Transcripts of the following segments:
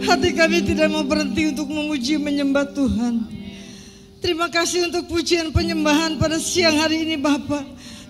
Hati kami tidak mau berhenti untuk memuji menyembah Tuhan. Terima kasih untuk pujian penyembahan pada siang hari ini Bapak.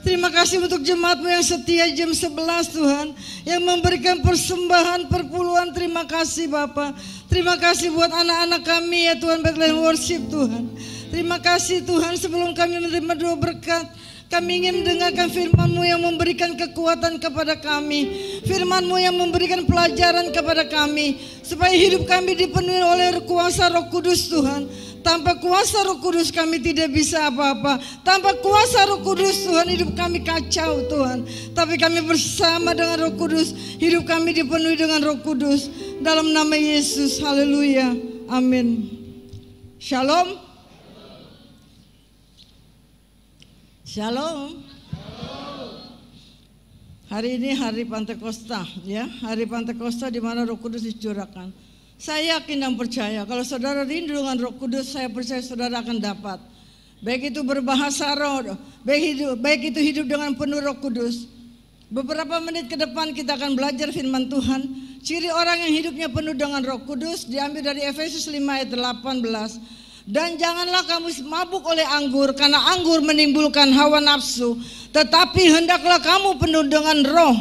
Terima kasih untuk jemaat-Mu yang setia jam 11 Tuhan, yang memberikan persembahan perpuluhan. Terima kasih Bapak. Terima kasih buat anak-anak kami ya Tuhan, Bethlehem Worship Tuhan. Terima kasih Tuhan, sebelum kami menerima doa berkat, kami ingin mendengarkan firman-Mu yang memberikan kekuatan kepada kami, firman-Mu yang memberikan pelajaran kepada kami, supaya hidup kami dipenuhi oleh kuasa Roh Kudus Tuhan. Tanpa kuasa Roh Kudus kami tidak bisa apa-apa. Tanpa kuasa Roh Kudus Tuhan, hidup kami kacau Tuhan. Tapi kami bersama dengan Roh Kudus, hidup kami dipenuhi dengan Roh Kudus. Dalam nama Yesus, haleluya, amin. Shalom. Shalom. Hari ini hari Pantekosta ya, hari Pantekosta di mana Roh Kudus dicurahkan. Saya yakin dan percaya kalau saudara rindu dengan Roh Kudus, saya percaya saudara akan dapat. Baik itu berbahasa roh, baik itu hidup dengan penuh Roh Kudus. Beberapa menit ke depan kita akan belajar firman Tuhan. Ciri orang yang hidupnya penuh dengan Roh Kudus diambil dari Efesus 5 ayat 18. Dan janganlah kamu mabuk oleh anggur, karena anggur menimbulkan hawa nafsu, tetapi hendaklah kamu penuh dengan Roh.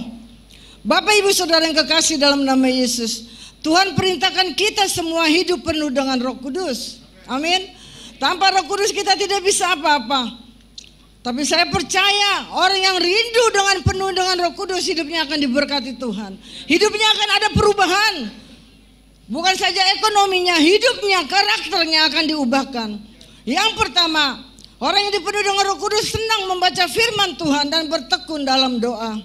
Bapak Ibu Saudara yang kekasih dalam nama Yesus, Tuhan perintahkan kita semua hidup penuh dengan Roh Kudus. Amin. Tanpa Roh Kudus kita tidak bisa apa-apa. Tapi saya percaya orang yang rindu dengan penuh dengan Roh Kudus, hidupnya akan diberkati Tuhan. Hidupnya akan ada perubahan. Bukan saja ekonominya, hidupnya, karakternya akan diubahkan. Yang pertama, orang yang dipenuhi dengan Roh Kudus senang membaca firman Tuhan dan bertekun dalam doa.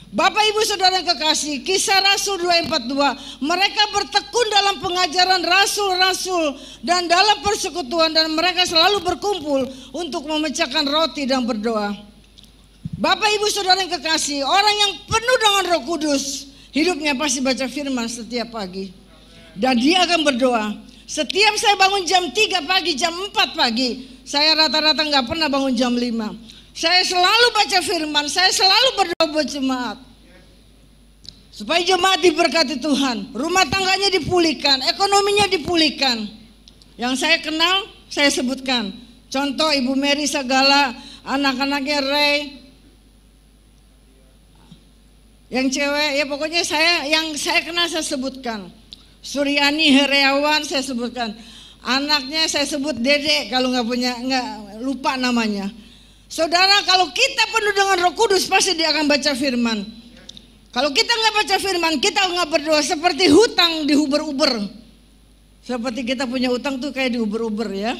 Bapak Ibu Saudara yang kekasih, Kisah Rasul 2:42, mereka bertekun dalam pengajaran rasul-rasul dan dalam persekutuan, dan mereka selalu berkumpul untuk memecahkan roti dan berdoa. Bapak Ibu Saudara yang kekasih, orang yang penuh dengan Roh Kudus, hidupnya pasti baca firman setiap pagi. Dan dia akan berdoa. Setiap saya bangun jam 3 pagi, jam 4 pagi, saya rata-rata gak pernah bangun jam 5. Saya selalu baca firman, saya selalu berdoa buat jemaat. Supaya jemaat diberkati Tuhan, rumah tangganya dipulihkan, ekonominya dipulihkan. Yang saya kenal, saya sebutkan. Contoh Ibu Mary Sagala, anak-anaknya Ray, yang cewek, ya pokoknya yang saya kenal saya sebutkan. Suryani Heriawan saya sebutkan. Anaknya saya sebut Dede, kalau nggak lupa namanya. Saudara, kalau kita penuh dengan Roh Kudus, pasti dia akan baca firman. Kalau kita nggak baca firman, kita nggak berdoa, seperti hutang diuber-uber. Seperti kita punya hutang tuh kayak diuber-uber ya.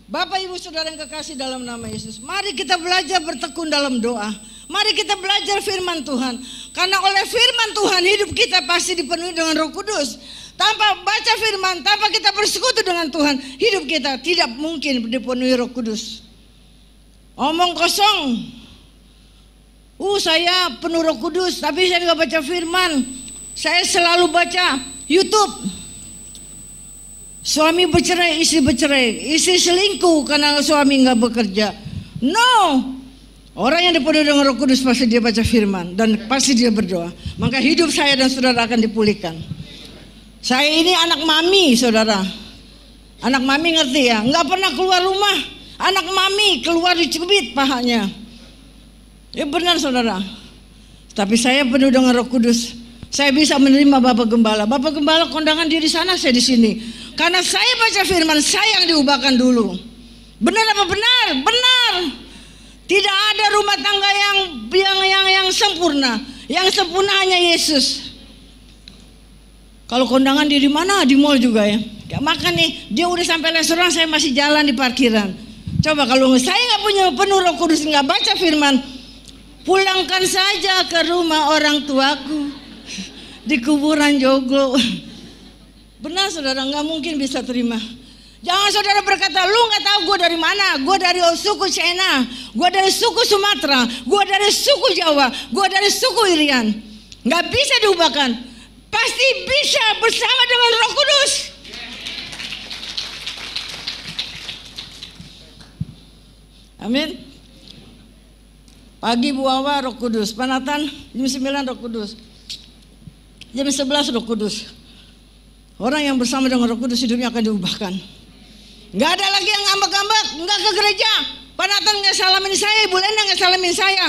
Bapak Ibu Saudara yang kekasih dalam nama Yesus, mari kita belajar bertekun dalam doa. Mari kita belajar firman Tuhan. Karena oleh firman Tuhan hidup kita pasti dipenuhi dengan Roh Kudus. Tanpa baca firman, tanpa kita bersekutu dengan Tuhan, hidup kita tidak mungkin dipenuhi Roh Kudus. Omong kosong. Saya penuh Roh Kudus, tapi saya nggak baca firman. Saya selalu baca YouTube. Suami bercerai, istri selingkuh karena suami nggak bekerja. No, orang yang dipenuhi dengan Roh Kudus pasti dia baca firman dan pasti dia berdoa. Maka hidup saya dan saudara akan dipulihkan. Saya ini anak mami, saudara. Anak mami ngerti ya? Nggak pernah keluar rumah. Anak mami keluar dicubit pahanya. Ya benar saudara. Tapi saya penuh dengan Roh Kudus. Saya bisa menerima Bapak Gembala. Bapak Gembala kondangan dia di sana, saya di sini. Karena saya baca firman, saya yang diubahkan dulu. Benar apa benar? Benar. Tidak ada rumah tangga yang sempurna. Yang sempurna hanya Yesus. Kalau kondangan dia di mana? Di mall juga ya. Makan nih, dia udah sampai restoran, saya masih jalan di parkiran. Coba kalau saya nggak punya penuh Roh Kudus, nggak baca firman, pulangkan saja ke rumah orang tuaku di kuburan joglo. Benar saudara, nggak mungkin bisa terima. Jangan saudara berkata, lu nggak tahu gue dari mana? Gue dari suku Cina, gue dari suku Sumatera, gue dari suku Jawa, gue dari suku Irian. Nggak bisa diubahkan. Pasti bisa bersama dengan Roh Kudus. Amin. Pagi Bu Awa Roh Kudus, Panatan jam 9 Roh Kudus, jam 11 Roh Kudus. Orang yang bersama dengan Roh Kudus hidupnya akan diubahkan. Nggak ada lagi yang ngambek-ngambek, nggak ke gereja. Pak Nathan nggak salamin saya, Ibu Lena nggak salamin saya.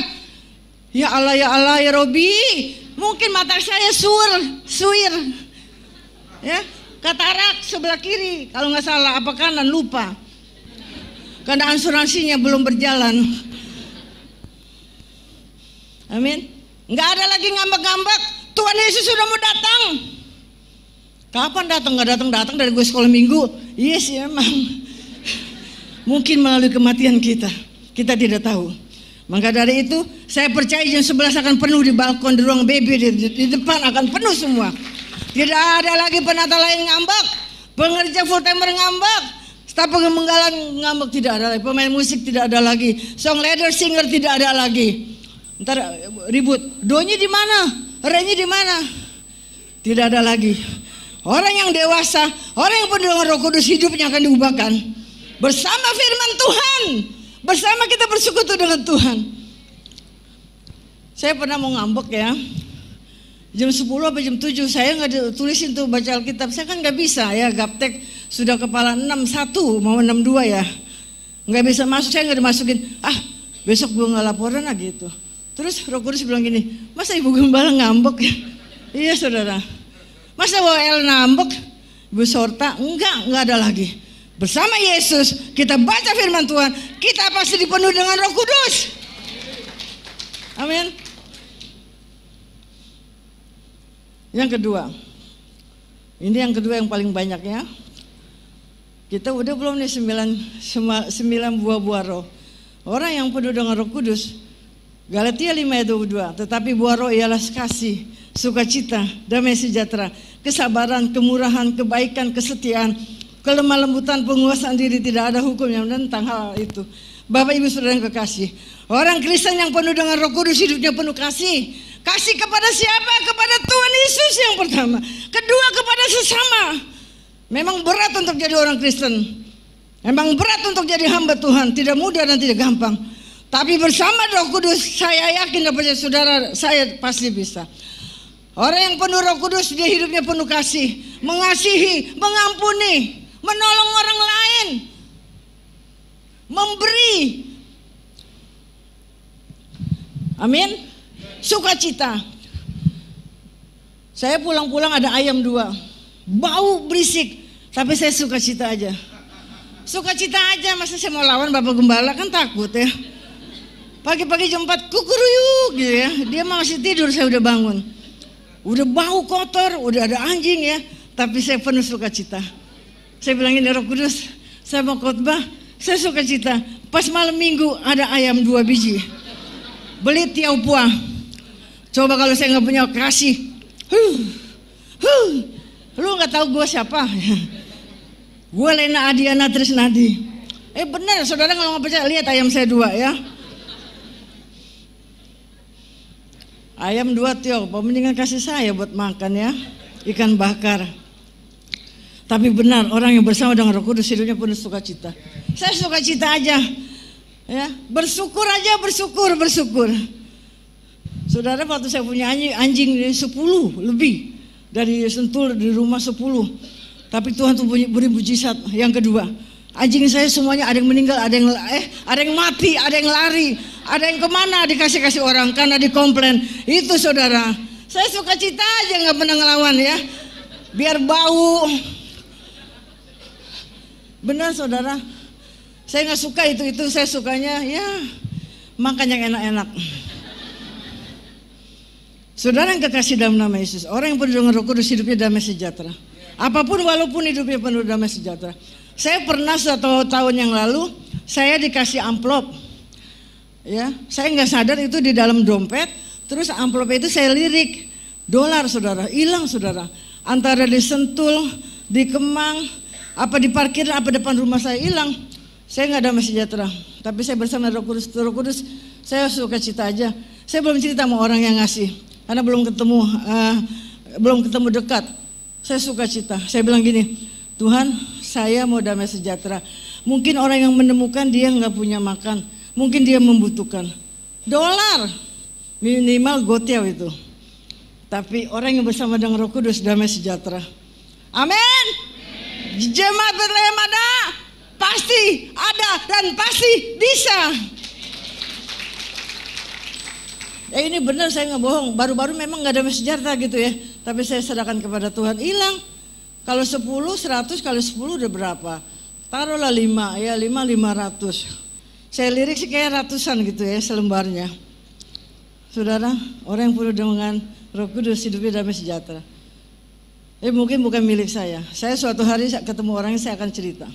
Ya Allah ya Robi, mungkin mata saya suir, ya katarak sebelah kiri, kalau nggak salah apa kanan lupa, karena asuransinya belum berjalan. Amin. Nggak ada lagi ngambek-ngambek. Tuhan Yesus sudah mau datang. Kapan datang? Nggak datang dari gue sekolah minggu. Yes, emang. Mungkin melalui kematian kita tidak tahu. Maka dari itu saya percaya jam 11 akan penuh di balkon, di ruang baby, di depan akan penuh semua. Tidak ada lagi penata lain ngambek, pengerja full timer ngambek, staf pengemenggalan ngambek, tidak ada lagi, pemain musik tidak ada lagi, song leader singer tidak ada lagi. Ntar ribut, donya di mana, renya di mana, tidak ada lagi. Orang yang dewasa, orang yang penuh dengan Roh Kudus hidupnya akan diubahkan bersama firman Tuhan. Bersama kita bersekutu dengan Tuhan. Saya pernah mau ngambek ya, jam 10 apa jam 7 saya nggak tulisin tuh baca Alkitab. Saya kan nggak bisa ya, gaptek sudah kepala 61 mau 62 ya, nggak bisa masuk, saya nggak dimasukin. Besok gue nggak laporan lah gitu. Terus Roh Kudus bilang gini, masa Ibu Gembala ngambek ya? Iya saudara. Masa WL ngambek? Ibu Sorta? Enggak ada lagi. Bersama Yesus kita baca firman Tuhan, kita pasti dipenuhi dengan Roh Kudus. Amin. Yang kedua, ini yang kedua yang paling banyak ya. Kita udah belum nih 9 buah roh. Orang yang penuh dengan Roh Kudus, Galatia 5 ayat 22, tetapi buah roh ialah kasih, sukacita, damai sejahtera, kesabaran, kemurahan, kebaikan, kesetiaan, kelemah lembutan, penguasaan diri. Tidak ada hukum yang menentang hal itu. Bapak Ibu Saudara yang kekasih, orang Kristen yang penuh dengan Roh Kudus hidupnya penuh kasih. Kasih kepada siapa? Kepada Tuhan Yesus yang pertama. Kedua, kepada sesama. Memang berat untuk jadi orang Kristen. Memang berat untuk jadi hamba Tuhan. Tidak mudah dan tidak gampang. Tapi bersama Roh Kudus saya yakin dan percaya saudara, saya pasti bisa. Orang yang penuh Roh Kudus dia hidupnya penuh kasih, mengasihi, mengampuni, menolong orang lain, memberi. Amin. Sukacita. Saya pulang-pulang ada ayam 2, bau berisik, tapi saya sukacita aja. Sukacita aja, masa saya mau lawan Bapak Gembala, kan takut ya. Pagi-pagi jam 4 kukuruyuk gitu ya, dia masih tidur, saya udah bangun. Udah bau kotor, udah ada anjing ya, tapi saya penuh sukacita. Saya bilangin Roh Kudus, saya mau khotbah, saya sukacita. Pas malam minggu ada ayam 2 biji, beli tiaupua. Coba kalau saya nggak punya kasih, lu nggak tahu gue siapa? Gue Lena Adiana Trisnadi. Benar, saudara kalau nggak percaya lihat ayam saya 2 ya. Ayam 2 tiok, mendingan kasih saya buat makan ya, ikan bakar. Tapi benar, orang yang bersama dengan Roh Kudus hidupnya penuh sukacita. Saya sukacita aja, ya, bersyukur aja, bersyukur. Saudara, waktu saya punya anjing 10 lebih dari Sentul di rumah 10. Tapi Tuhan tuh beri mujizat. Yang kedua, anjing saya semuanya ada yang meninggal, ada yang mati, ada yang lari, ada yang kemana dikasih orang karena dikomplain. Itu saudara, saya sukacita aja nggak pernah ngelawan ya, biar bau. Benar saudara, saya nggak suka itu, saya sukanya ya makan yang enak-enak. Saudara yang kekasih dalam nama Yesus, orang yang penuh dengan Roh Kudus hidupnya damai sejahtera. Apapun walaupun hidupnya penuh damai sejahtera. Saya pernah 1 tahun yang lalu saya dikasih amplop, ya, saya nggak sadar itu di dalam dompet. Terus amplop itu saya lirik dolar saudara, hilang saudara. Antara di Sentul, di Kemang, apa di parkir, apa depan rumah saya hilang. Saya nggak damai sejahtera. Tapi saya bersama Roh Kudus, saya suka cita aja. Saya belum cerita sama orang yang ngasih, karena belum ketemu dekat. Saya suka cita. Saya bilang gini, Tuhan, saya mau damai sejahtera. Mungkin orang yang menemukan dia nggak punya makan, mungkin dia membutuhkan dolar, minimal gotiau itu. Tapi orang yang bersama dengan Roh Kudus damai sejahtera. Amin. Jemaat Betlehem ada, pasti ada dan pasti bisa. Ya ini benar, saya nggak bohong. Baru-baru memang nggak ada sejarah gitu ya, tapi saya serahkan kepada Tuhan. Hilang. Kalau 10, 100 kali 10 udah berapa? Taruhlah 5 ya, 500. Saya lirik sih kayak ratusan gitu ya selembarnya. Saudara, orang yang penuh dengan Roh Kudus hidupnya damai sejahtera. Mungkin bukan milik saya. Saya suatu hari ketemu orangnya, saya akan cerita.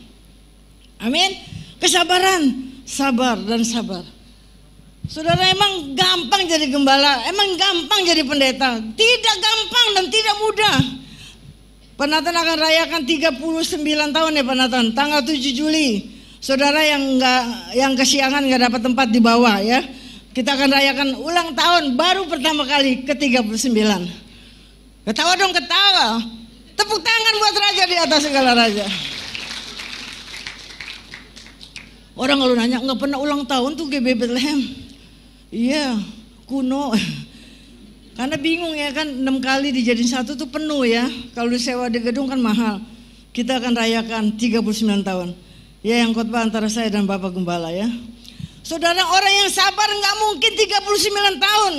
Amin. Kesabaran, sabar dan sabar. Saudara, emang gampang jadi gembala, emang gampang jadi pendeta? Tidak gampang dan tidak mudah. Penatan akan rayakan 39 tahun ya Penatan, tanggal 7 Juli. Saudara yang kesiangan nggak dapat tempat di bawah ya. Kita akan rayakan ulang tahun baru pertama kali ke-39. Ketawa dong, ketawa. Tepuk tangan buat raja di atas segala raja. Orang kalau nanya nggak pernah ulang tahun tuh GB Bethlehem. Iya, kuno. Karena bingung ya kan, 6 kali dijadiin satu tuh penuh ya. Kalau disewa di gedung kan mahal. Kita akan rayakan 39 tahun. Ya, yang khotbah antara saya dan Bapak Gembala ya. Saudara, orang yang sabar nggak mungkin 39 tahun.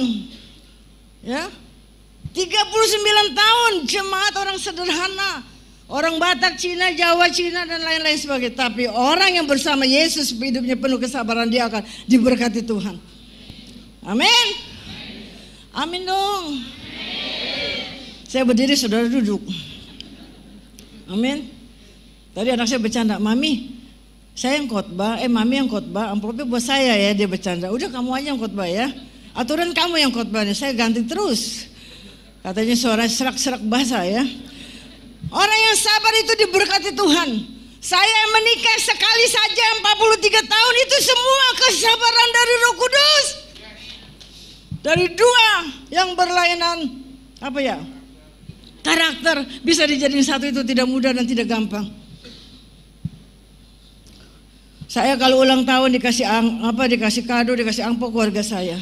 Ya. 39 tahun jemaat orang sederhana. Orang Batak, Cina, Jawa, Cina dan lain-lain sebagainya. Tapi orang yang bersama Yesus hidupnya penuh kesabaran, dia akan diberkati Tuhan. Amin. Amin dong. Saya berdiri, saudara duduk. Amin. Tadi anak saya bercanda, Mami, saya yang khotbah, Mami yang khotbah, amplopnya buat saya ya, dia bercanda. Udah kamu aja yang khotbah ya. Aturan kamu yang khotbahnya, saya ganti terus. Katanya suara serak-serak bahasa ya. Orang yang sabar itu diberkati Tuhan. Saya menikah sekali saja 43 tahun, itu semua kesabaran dari Roh Kudus. Dari dua yang berlainan karakter bisa dijadiin satu, itu tidak mudah dan tidak gampang. Saya kalau ulang tahun dikasih kado, dikasih amplop keluarga saya.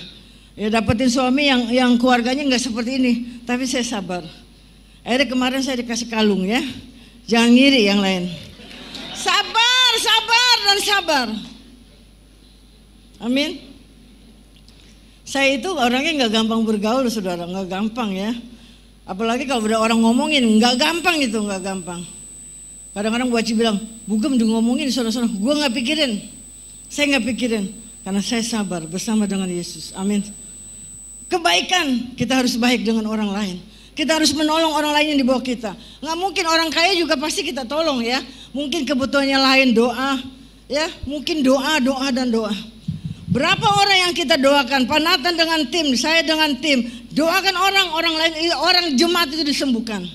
Ya dapetin suami yang keluarganya nggak seperti ini, tapi saya sabar. Akhirnya kemarin saya dikasih kalung ya. Jangan ngiri yang lain. Sabar, sabar dan sabar. Amin. Saya itu orangnya nggak gampang bergaul, saudara, nggak gampang ya. Apalagi kalau udah orang ngomongin, nggak gampang itu, nggak gampang. Kadang-kadang Bu Aci bilang, Bugem udah ngomongin saudara-saudara, gue nggak pikirin, saya nggak pikirin, karena saya sabar bersama dengan Yesus. Amin. Kebaikan, kita harus baik dengan orang lain. Kita harus menolong orang lain yang di bawah kita. Nggak mungkin orang kaya juga pasti kita tolong ya. Mungkin kebutuhannya lain doa, ya, mungkin doa dan doa. Berapa orang yang kita doakan, Penatan dengan tim, saya dengan tim, doakan orang lain, orang jemaat itu disembuhkan.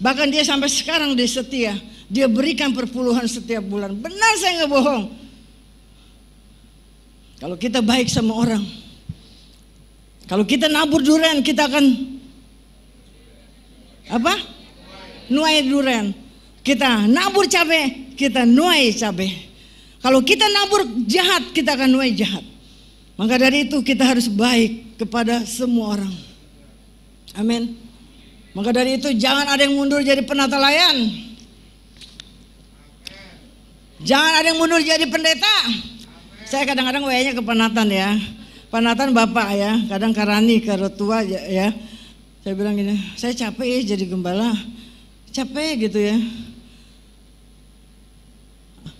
Bahkan dia sampai sekarang dia setia, dia berikan perpuluhan setiap bulan. Benar, saya nggak bohong. Kalau kita baik sama orang, kalau kita nabur durian, kita akan nuai durian. Kita nabur cabai, kita nuai cabai. Kalau kita nabur jahat, kita akan nuai jahat. Maka dari itu kita harus baik kepada semua orang. Amin. Maka dari itu jangan ada yang mundur jadi penata layan. Jangan ada yang mundur jadi pendeta. Saya kadang-kadang WA-nya ke Penatan ya. Penatan Bapak ya, kadang Karani ke Rotua ya. Saya bilang gini, saya capek ya jadi gembala. Capek gitu ya.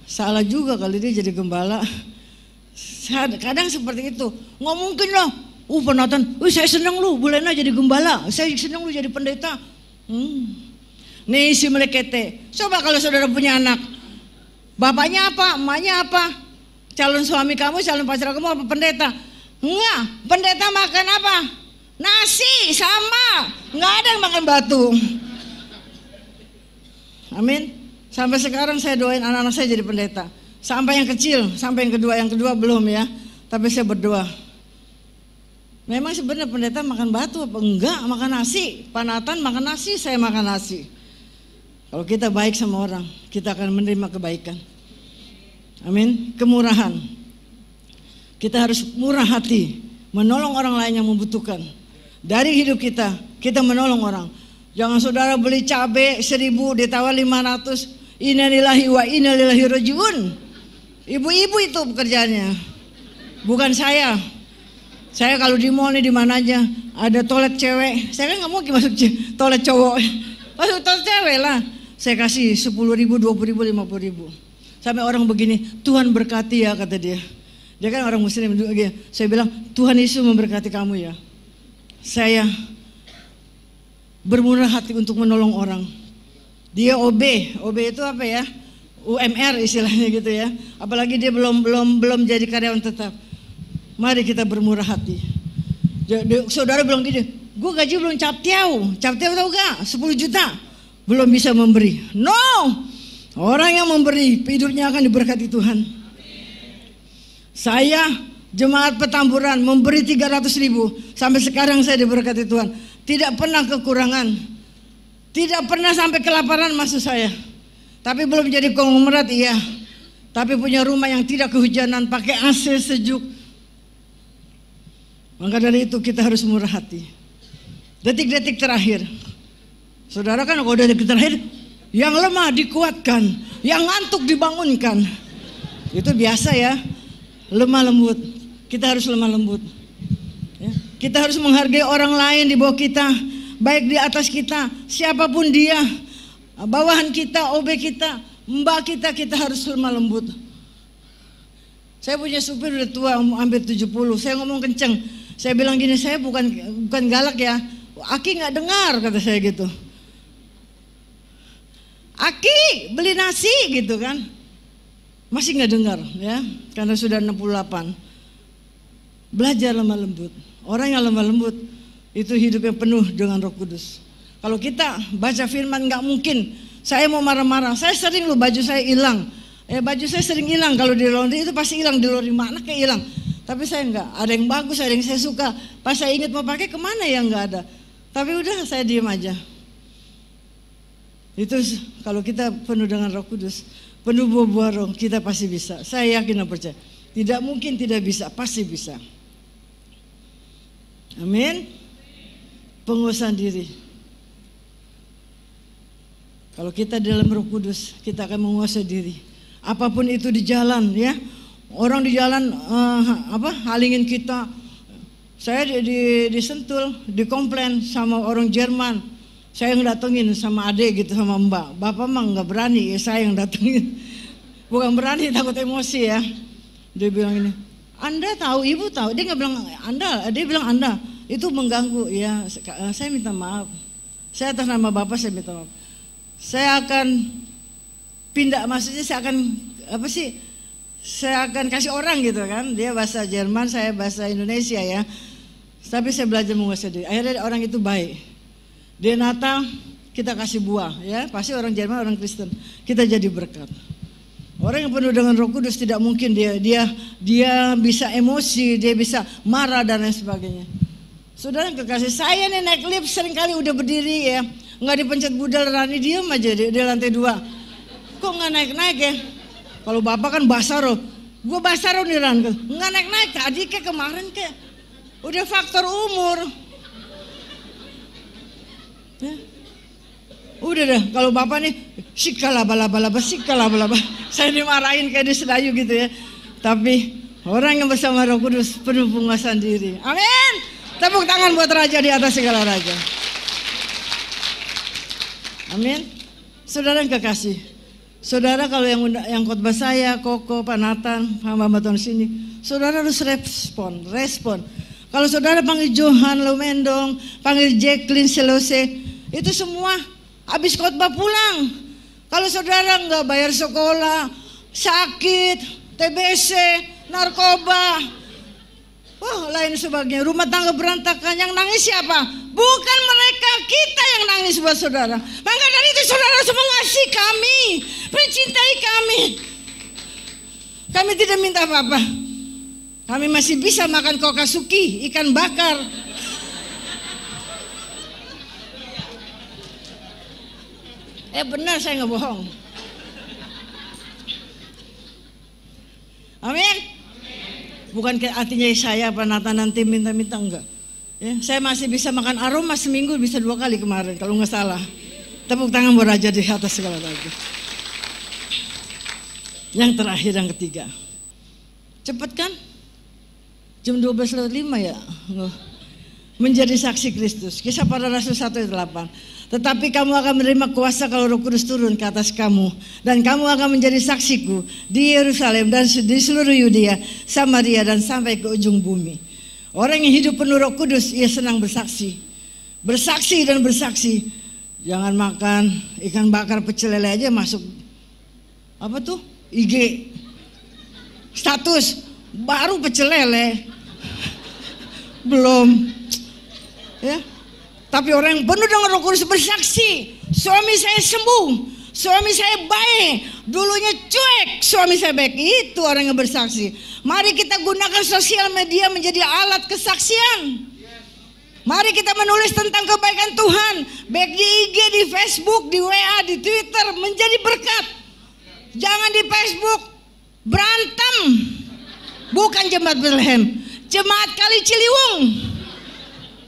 Salah juga kali dia jadi gembala. Kadang seperti itu. Nggak mungkin loh. Penatan, saya senang lu, bolehnya jadi gembala. Saya senang lu jadi pendeta. Nih si melekete. Coba kalau saudara punya anak, bapaknya apa, emaknya apa, calon suami kamu, calon pacar kamu apa pendeta? Enggak, pendeta makan apa? Nasi sama, nggak ada yang makan batu. Amin. Sampai sekarang saya doain anak-anak saya jadi pendeta. Sampai yang kecil, sampai yang kedua belum ya. Tapi saya berdoa. Memang sebenarnya pendeta makan batu apa enggak? Makan nasi. Penatan makan nasi, saya makan nasi. Kalau kita baik sama orang, kita akan menerima kebaikan. Amin. Kemurahan. Kita harus murah hati, menolong orang lain yang membutuhkan. Dari hidup kita menolong orang. Jangan saudara beli cabai 1.000 ditawar 500. Innalillahi wa inna ilaihi rajiun. Ibu-ibu itu pekerjaannya, bukan saya. Saya kalau di mall nih di mana aja ada toilet cewek, saya kan nggak mau masuk toilet cowok, masuk toilet cewek lah. Saya kasih 10.000, 20.000, 50.000. Sampai orang begini, Tuhan berkati ya, kata dia. Dia kan orang Muslim juga. Saya bilang, Tuhan Yesus memberkati kamu ya. Saya bermurah hati untuk menolong orang. Dia OB itu apa ya? UMR istilahnya gitu ya. Apalagi dia belum jadi karyawan tetap. Mari kita bermurah hati. Saudara bilang gini, gue gaji belum captiau tahu gak? 10 juta. Belum bisa memberi. No, orang yang memberi hidupnya akan diberkati Tuhan. Saya jemaat Petamburan memberi 300.000. Sampai sekarang saya diberkati Tuhan. Tidak pernah kekurangan. Tidak pernah sampai kelaparan maksud saya. Tapi belum jadi konglomerat iya. Tapi punya rumah yang tidak kehujanan, pakai AC sejuk. Maka dari itu kita harus murah hati. Detik-detik terakhir, saudara kan kalau detik terakhir, yang lemah dikuatkan, yang ngantuk dibangunkan. Itu biasa ya, lemah lembut. Kita harus lemah lembut ya. Kita harus menghargai orang lain di bawah kita, baik di atas kita, siapapun dia, bawahan kita, OB kita, mbak kita, kita harus lemah lembut. Saya punya supir udah tua, hampir 70. Saya ngomong kenceng. Saya bilang gini, saya bukan galak ya. Aki nggak dengar, kata saya gitu. Aki beli nasi gitu kan. Masih nggak dengar ya, karena sudah 68. Belajar lemah lembut. Orang yang lemah lembut itu hidupnya penuh dengan Roh Kudus. Kalau kita baca firman nggak mungkin. Saya mau marah-marah. Saya sering loh baju saya hilang. Baju saya sering hilang kalau di laundry itu pasti hilang, di laundry mana kayak hilang. Tapi saya enggak, ada yang bagus, ada yang saya suka. Pas saya ingat mau pakai kemana ya enggak ada. Tapi udah saya diam aja. Itu kalau kita penuh dengan Roh Kudus, penuh buah-buah roh, kita pasti bisa. Saya yakin dan percaya. Tidak mungkin tidak bisa, pasti bisa. Amin. Penguasaan diri. Kalau kita dalam Roh Kudus, kita akan menguasai diri. Apapun itu di jalan ya. Orang di jalan halingin kita. Saya disentul, dikomplain sama orang Jerman. Saya yang datengin sama adik gitu, sama mbak. Bapak mah nggak berani, ya saya yang datengin. Bukan berani, takut emosi ya. Dia bilang ini, Anda tahu, ibu tahu. Dia nggak bilang Anda, dia bilang Anda. Itu mengganggu ya. Saya minta maaf. Saya atas nama Bapak saya minta maaf. Saya akan pindah, maksudnya saya akan saya akan kasih orang gitu kan. Dia bahasa Jerman, saya bahasa Indonesia ya. Tapi saya belajar menguasai diri. Akhirnya orang itu baik. Dia Natal kita kasih buah ya. Pasti orang Jerman, orang Kristen. Kita jadi berkat. Orang yang penuh dengan Roh Kudus tidak mungkin dia bisa emosi, dia bisa marah dan lain sebagainya. Saudara kekasih, saya nih naik lift sering kali udah berdiri ya. Nggak dipencet budal, Rani diem aja di lantai 2. Kok nggak naik-naik ya? Kalau Bapak kan basaro, gue basaro nih Ran, nggak naik-naik tadi kayak kemarin kayak udah faktor umur. Ya. Udah dah, kalau Bapak nih sikalaba-laba, saya dimarahin kayak di Sedayu gitu ya. Tapi orang yang bersama Roh Kudus penuh penguasaan diri. Amin. Tepuk tangan buat Raja di atas segala raja. Amin. Saudara yang kekasih, saudara kalau yang khotbah saya, Koko, Pak Nathan, hamba Tuhan sini, saudara harus respon. Kalau saudara panggil Johan Lumendong, panggil Jacqueline Selose, itu semua habis khotbah pulang. Kalau saudara nggak bayar sekolah, sakit, TBC, narkoba, lain sebagainya, rumah tangga berantakan, yang nangis siapa? Bukan mereka, kita yang nangis buat saudara. Maka dari itu saudara harus mengasihi kami, mencintai kami. Kami tidak minta apa-apa. Kami masih bisa makan kokasuki, ikan bakar. Benar, saya nggak bohong. Amin. Bukan artinya saya Pak Nathan nanti minta-minta, enggak. Ya, saya masih bisa makan aroma seminggu bisa 2 kali kemarin kalau nggak salah. Tepuk tangan buat Raja di atas segala lagi. Yang terakhir, yang ketiga. Cepet kan? Jam 12:05 ya. Menjadi saksi Kristus. Kisah Para Rasul 1:8. Tetapi kamu akan menerima kuasa kalau Roh Kudus turun ke atas kamu, dan kamu akan menjadi saksiku di Yerusalem dan di seluruh Yudea, Samaria, dan sampai ke ujung bumi. Orang yang hidup penuh Roh Kudus, ia senang bersaksi. Bersaksi dan bersaksi. Jangan makan ikan bakar pecel lele aja masuk apa tuh? IG. Status baru pecel lele. Belum. Ya. Tapi orang yang penuh dengan Roh Kudus bersaksi, suami saya sembuh, suami saya baik, dulunya cuek, suami saya baik. Itu orang yang bersaksi. Mari kita gunakan sosial media menjadi alat kesaksian. Mari kita menulis tentang kebaikan Tuhan, baik di IG, di Facebook, di WA, di Twitter, menjadi berkat. Jangan di Facebook berantem. Bukan Jemaat Bethlehem, Jemaat Kali Ciliwung.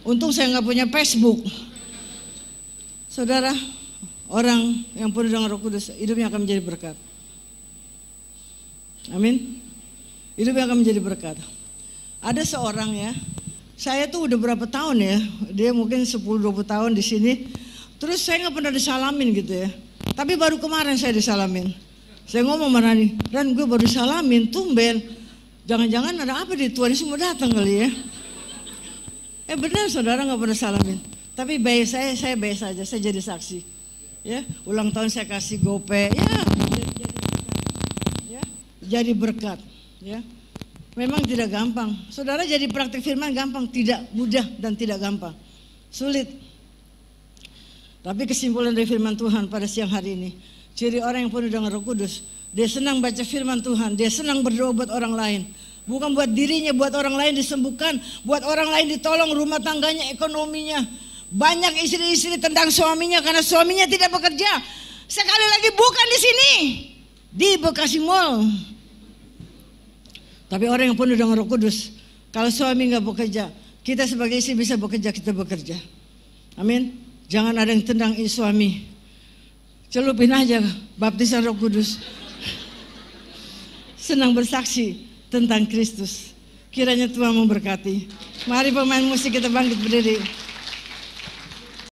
Untung saya nggak punya Facebook. Saudara, orang yang penuh dengan Roh Kudus, hidupnya akan menjadi berkat. Amin. Hidupnya akan menjadi berkat. Ada seorang ya, saya tuh udah berapa tahun ya, dia mungkin 10-20 tahun di sini. Terus saya nggak pernah disalamin gitu ya. Tapi baru kemarin saya disalamin. Saya ngomong sama Rani, Ran gue baru disalamin, tumben. Jangan-jangan ada apa di Tuhan semua datang kali ya. Benar saudara nggak pernah salamin. Tapi baik saya baik saja, saya jadi saksi. Ya, ulang tahun saya kasih gope, jadi berkat. Ya, memang tidak gampang. Saudara jadi praktik firman gampang, tidak mudah dan tidak gampang, sulit. Tapi kesimpulan dari firman Tuhan pada siang hari ini, ciri orang yang penuh dengan Roh Kudus, dia senang baca firman Tuhan, dia senang berdoa buat orang lain. Bukan buat dirinya, buat orang lain disembuhkan, buat orang lain ditolong rumah tangganya, ekonominya. Banyak istri-istri tentang suaminya karena suaminya tidak bekerja. Sekali lagi bukan di sini, di Bekasi Mall. Tapi orang yang penuh dengan Roh Kudus, kalau suami nggak bekerja, kita sebagai istri bisa bekerja, kita bekerja. Amin. Jangan ada yang tendang suami. Celupin aja baptisan Roh Kudus. Senang bersaksi tentang Kristus. Kiranya Tuhan memberkati. Mari pemain musik kita bangkit berdiri.